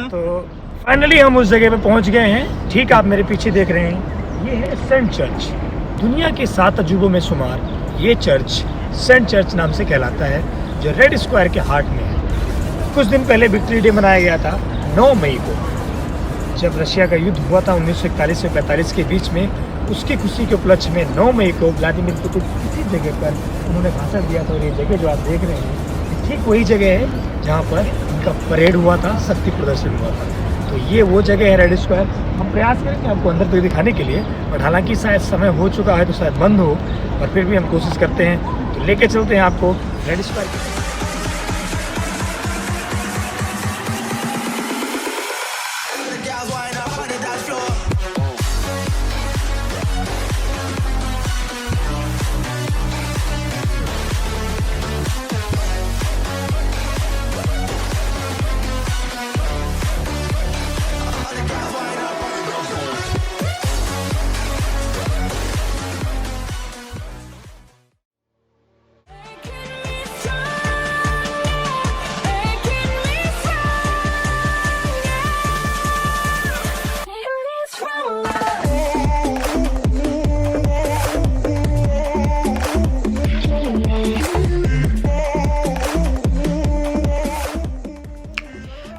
तो फाइनली हम उस जगह पे पहुंच गए हैं। ठीक आप मेरे पीछे देख रहे हैं, ये है सेंट चर्च। दुनिया के 7 अजूबों में शुमार ये चर्च सेंट चर्च नाम से कहलाता है, जो रेड स्क्वायर के हार्ट में है। कुछ दिन पहले विक्ट्री डे मनाया गया था 9 मई को, जब रशिया का युद्ध हुआ था 1941 से 45 के बीच में। उसकी खुशी के उपलक्ष्य में 9 मई को व्लादिमीर पुतिन इसी जगह पर उन्होंने भाषण दिया था। और ये जगह जो आप देख रहे हैं ठीक वही जगह है जहाँ पर इनका परेड हुआ था, शक्ति प्रदर्शन हुआ था। तो ये वो जगह है रेड स्क्वायर। हम प्रयास करेंगे आपको अंदर तक दिखाने के लिए, बट हालांकि शायद समय हो चुका है तो शायद बंद हो, और फिर भी हम कोशिश करते हैं। तो लेके चलते हैं आपको रेड स्क्वायर।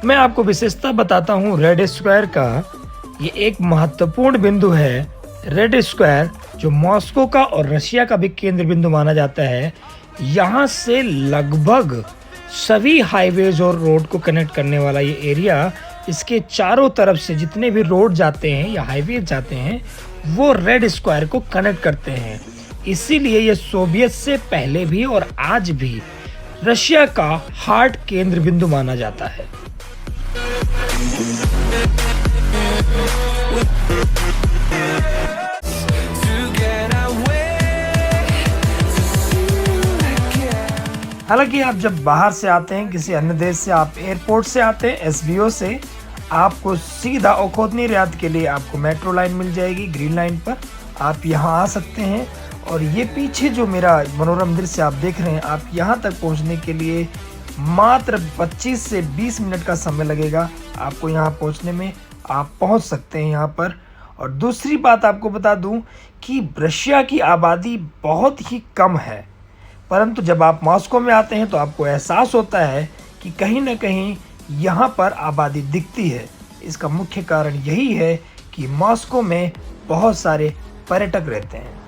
मैं आपको विशेषता बताता हूँ रेड स्क्वायर का। ये एक महत्वपूर्ण बिंदु है। रेड स्क्वायर जो मॉस्को का और रशिया का भी केंद्र बिंदु माना जाता है। यहाँ से लगभग सभी हाईवेज और रोड को कनेक्ट करने वाला ये एरिया, इसके चारों तरफ से जितने भी रोड जाते हैं या हाईवेज जाते हैं वो रेड स्क्वायर को कनेक्ट करते हैं। इसीलिए ये सोवियत से पहले भी और आज भी रशिया का हार्ट केंद्र बिंदु माना जाता है। हालांकि आप जब बाहर से आते हैं किसी अन्य देश से, आप एयरपोर्ट से आते हैं एसबीओ से, आपको सीधा ओखोत्नी रियाद के लिए आपको मेट्रो लाइन मिल जाएगी ग्रीन लाइन पर। आप यहां आ सकते हैं। और ये पीछे जो मेरा मनोरम दृश्य आप देख रहे हैं, आप यहां तक पहुंचने के लिए मात्र 25 से 20 मिनट का समय लगेगा आपको यहाँ पहुँचने में। आप पहुँच सकते हैं यहाँ पर। और दूसरी बात आपको बता दूं कि रशिया की आबादी बहुत ही कम है, परंतु जब आप मॉस्को में आते हैं तो आपको एहसास होता है कि कहीं ना कहीं यहाँ पर आबादी दिखती है। इसका मुख्य कारण यही है कि मॉस्को में बहुत सारे पर्यटक रहते हैं।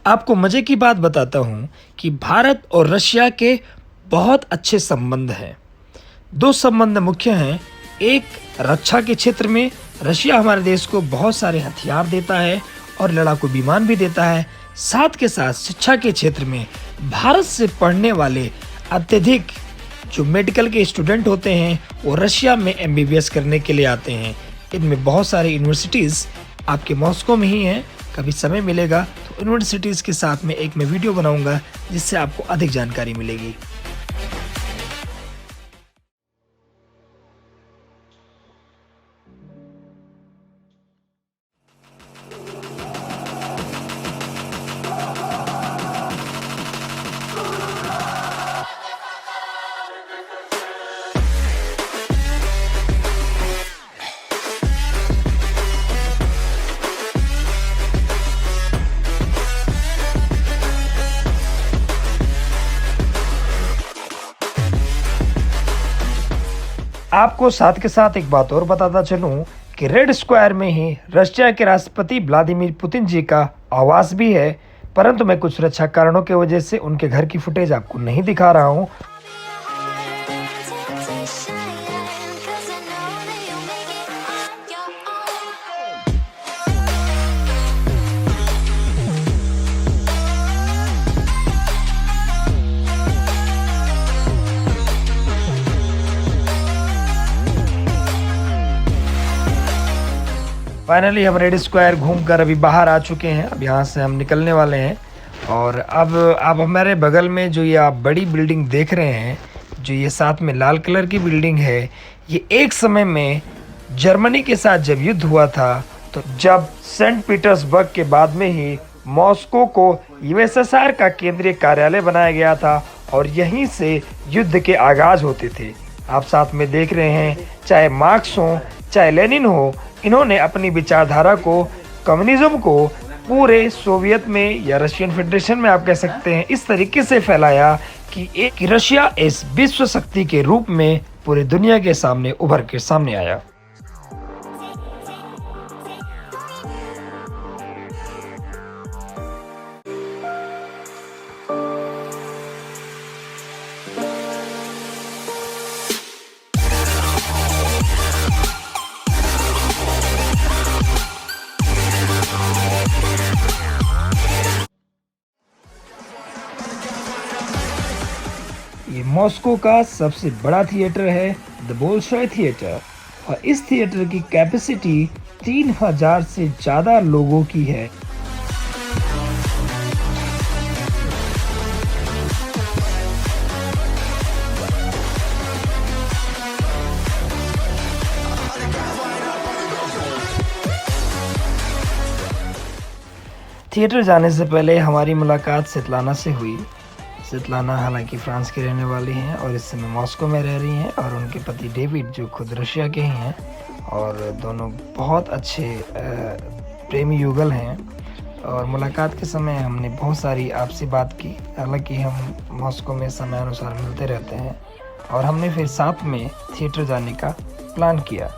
आपको मजे की बात बताता हूँ कि भारत और रशिया के बहुत अच्छे संबंध हैं। 2 संबंध मुख्य हैं। एक, रक्षा के क्षेत्र में रशिया हमारे देश को बहुत सारे हथियार देता है और लड़ाकू विमान भी देता है। साथ के साथ शिक्षा के क्षेत्र में भारत से पढ़ने वाले अत्यधिक जो मेडिकल के स्टूडेंट होते हैं वो रशिया में एमबीबीएस करने के लिए आते हैं। इनमें बहुत सारे यूनिवर्सिटीज़ आपके मॉस्को में ही हैं। कभी समय मिलेगा तो यूनिवर्सिटीज़ के साथ में एक मैं वीडियो बनाऊंगा जिससे आपको अधिक जानकारी मिलेगी। आपको साथ के साथ एक बात और बताता चलूं कि रेड स्क्वायर में ही रशिया के राष्ट्रपति व्लादिमीर पुतिन जी का आवास भी है, परंतु मैं कुछ सुरक्षा कारणों की वजह से उनके घर की फुटेज आपको नहीं दिखा रहा हूं। फाइनली हम रेड स्क्वायर घूमकर अभी बाहर आ चुके हैं। अब यहाँ से हम निकलने वाले हैं। और अब आप हमारे बगल में जो ये आप बड़ी बिल्डिंग देख रहे हैं, जो ये साथ में लाल कलर की बिल्डिंग है, ये एक समय में जर्मनी के साथ जब युद्ध हुआ था, तो जब सेंट पीटर्सबर्ग के बाद में ही मॉस्को को यूएसएसआर का केंद्रीय कार्यालय बनाया गया था और यहीं से युद्ध के आगाज होते थे। आप साथ में देख रहे हैं, चाहे मार्क्स हो चाहे लेनिन हो, इन्होंने अपनी विचारधारा को, कम्युनिज्म को पूरे सोवियत में या रशियन फेडरेशन में आप कह सकते हैं, इस तरीके से फैलाया कि एक रशिया इस विश्व शक्ति के रूप में पूरी दुनिया के सामने उभर के सामने आया। ये मॉस्को का सबसे बड़ा थिएटर है, द बोल्शॉय थिएटर, और इस थिएटर की कैपेसिटी 3000 से ज़्यादा लोगों की है। थिएटर जाने से पहले हमारी मुलाकात स्वेतलाना से हुई। स्वेतलाना हालांकि फ्रांस की रहने वाली हैं और इस समय मॉस्को में रह रही हैं, और उनके पति डेविड जो खुद रशिया के ही हैं, और दोनों बहुत अच्छे प्रेमी युगल हैं। और मुलाकात के समय हमने बहुत सारी आपसी बात की। हालांकि हम मॉस्को में समय अनुसार मिलते रहते हैं, और हमने फिर साथ में थिएटर जाने का प्लान किया।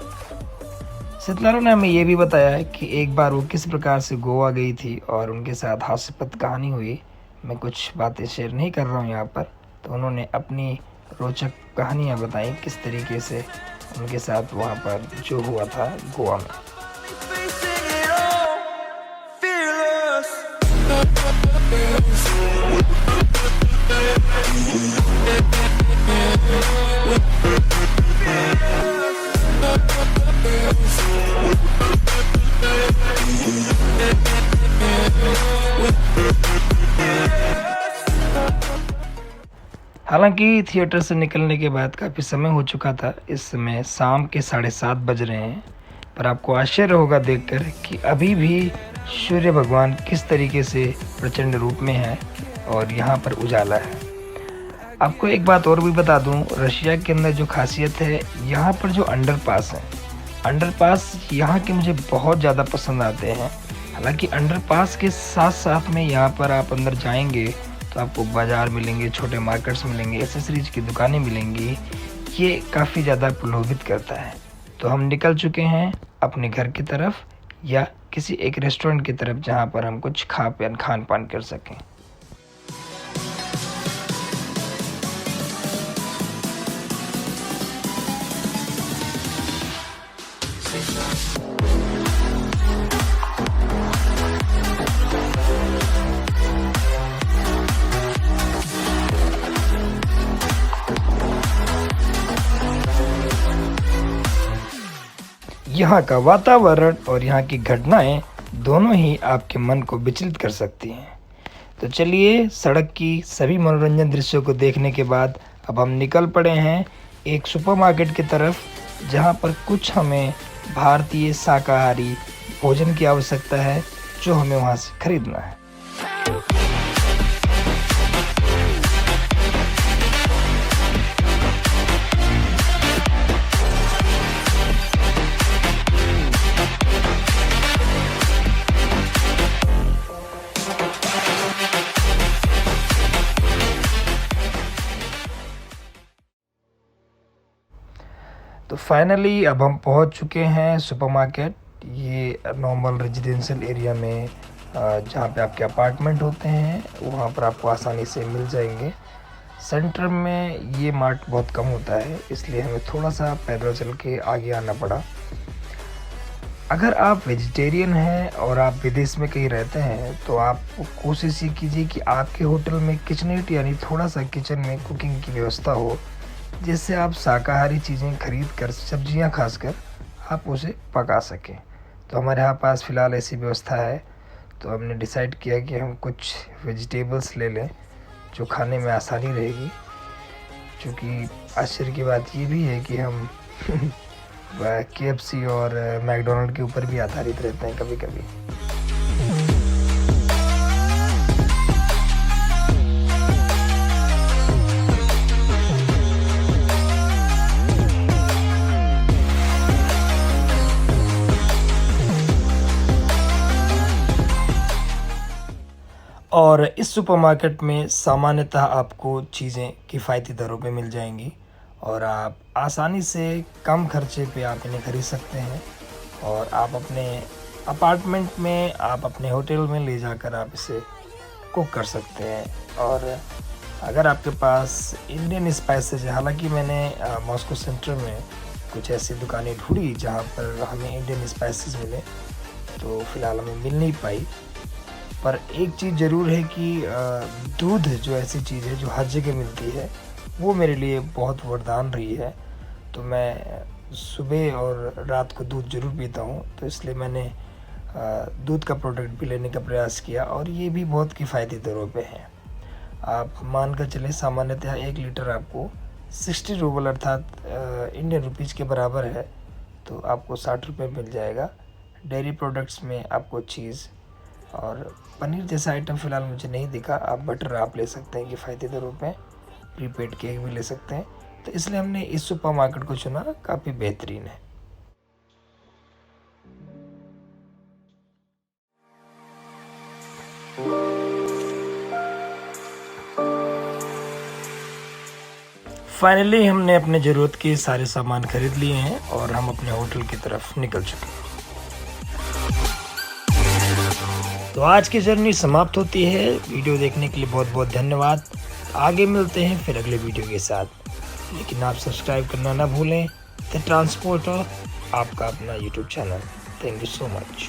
स्वेतलाना ने हमें ये भी बताया कि एक बार वो किस प्रकार से गोवा गई थी और उनके साथ हास्यास्पद कहानी हुई। मैं कुछ बातें शेयर नहीं कर रहा हूँ यहाँ पर, तो उन्होंने अपनी रोचक कहानियाँ बताई किस तरीके से उनके साथ वहाँ पर जो हुआ था गोवा में। हालांकि थिएटर से निकलने के बाद काफ़ी समय हो चुका था। इस समय शाम के 7:30 बज रहे हैं, पर आपको आश्चर्य होगा देखकर कि अभी भी सूर्य भगवान किस तरीके से प्रचंड रूप में है और यहाँ पर उजाला है। आपको एक बात और भी बता दूं, रशिया के अंदर जो खासियत है, यहाँ पर जो अंडरपास है, अंडरपास यहाँ के मुझे बहुत ज़्यादा पसंद आते हैं। हालांकि अंडरपास के साथ साथ में यहाँ पर आप अंदर जाएंगे तो आपको बाज़ार मिलेंगे, छोटे मार्केट्स मिलेंगे, एसेसरीज की दुकानें मिलेंगी। ये काफ़ी ज़्यादा प्रलोभित करता है। तो हम निकल चुके हैं अपने घर की तरफ या किसी एक रेस्टोरेंट की तरफ जहाँ पर हम कुछ खान पान कर सकें। यहाँ का वातावरण और यहाँ की घटनाएं दोनों ही आपके मन को विचलित कर सकती हैं। तो चलिए, सड़क की सभी मनोरंजन दृश्यों को देखने के बाद अब हम निकल पड़े हैं एक सुपरमार्केट की तरफ, जहाँ पर कुछ हमें भारतीय शाकाहारी भोजन की आवश्यकता है जो हमें वहाँ से खरीदना है। तो फाइनली अब हम पहुंच चुके हैं सुपरमार्केट। ये नॉर्मल रेजिडेंशियल एरिया में जहाँ पे आपके अपार्टमेंट होते हैं, वहाँ पर आपको आसानी से मिल जाएंगे। सेंटर में ये मार्ट बहुत कम होता है, इसलिए हमें थोड़ा सा पैदल चल के आगे आना पड़ा। अगर आप वेजिटेरियन हैं और आप विदेश में कहीं रहते हैं, तो आप कोशिश ये कीजिए कि आपके होटल में किचनेट यानी थोड़ा सा किचन में कुकिंग की व्यवस्था हो, जिससे आप शाकाहारी चीज़ें खरीद कर, सब्जियां खासकर, आप उसे पका सकें। तो हमारे यहाँ पास फ़िलहाल ऐसी व्यवस्था है, तो हमने डिसाइड किया कि हम कुछ वेजिटेबल्स ले लें जो खाने में आसानी रहेगी। क्योंकि आश्चर्य की बात ये भी है कि हम वह KFC और मैकडोनल्ड के ऊपर भी आधारित रहते हैं कभी कभी। और इस सुपरमार्केट में सामान्यतः आपको चीज़ें किफ़ायती दरों पे मिल जाएंगी और आप आसानी से कम खर्चे पे आप इन्हें खरीद सकते हैं और आप अपने अपार्टमेंट में, आप अपने होटल में ले जाकर आप इसे कुक कर सकते हैं। और अगर आपके पास इंडियन स्पाइसेज है, हालांकि मैंने मॉस्को सेंटर में कुछ ऐसी दुकानें ढूंढी जहां पर हमें इंडियन स्पाइसेज मिले, तो फ़िलहाल हमें मिल नहीं पाई। पर एक चीज़ ज़रूर है कि दूध जो ऐसी चीज़ है जो हर जगह मिलती है, वो मेरे लिए बहुत वरदान रही है। तो मैं सुबह और रात को दूध ज़रूर पीता हूँ, तो इसलिए मैंने दूध का प्रोडक्ट भी लेने का प्रयास किया और ये भी बहुत किफ़ायती दरों पे है। आप मान कर चलें सामान्यतः 1 लीटर आपको 60 रूबल अर्थात इंडियन रुपीज़ के बराबर है, तो आपको 60 रुपये मिल जाएगा। डेयरी प्रोडक्ट्स में आपको चीज़ और पनीर जैसा आइटम फ़िलहाल मुझे नहीं दिखा। आप बटर आप ले सकते हैं किफ़ायती दरों पे, प्रीपेड केक भी ले सकते हैं। तो इसलिए हमने इस सुपरमार्केट को चुना, काफ़ी बेहतरीन है। फाइनली हमने अपने ज़रूरत के सारे सामान खरीद लिए हैं और हम अपने होटल की तरफ निकल चुके हैं। तो आज की जर्नी समाप्त होती है। वीडियो देखने के लिए बहुत बहुत धन्यवाद। आगे मिलते हैं फिर अगले वीडियो के साथ, लेकिन आप सब्सक्राइब करना ना भूलें। द ट्रांसपोर्टर, आपका अपना YouTube channel. Thank you so much.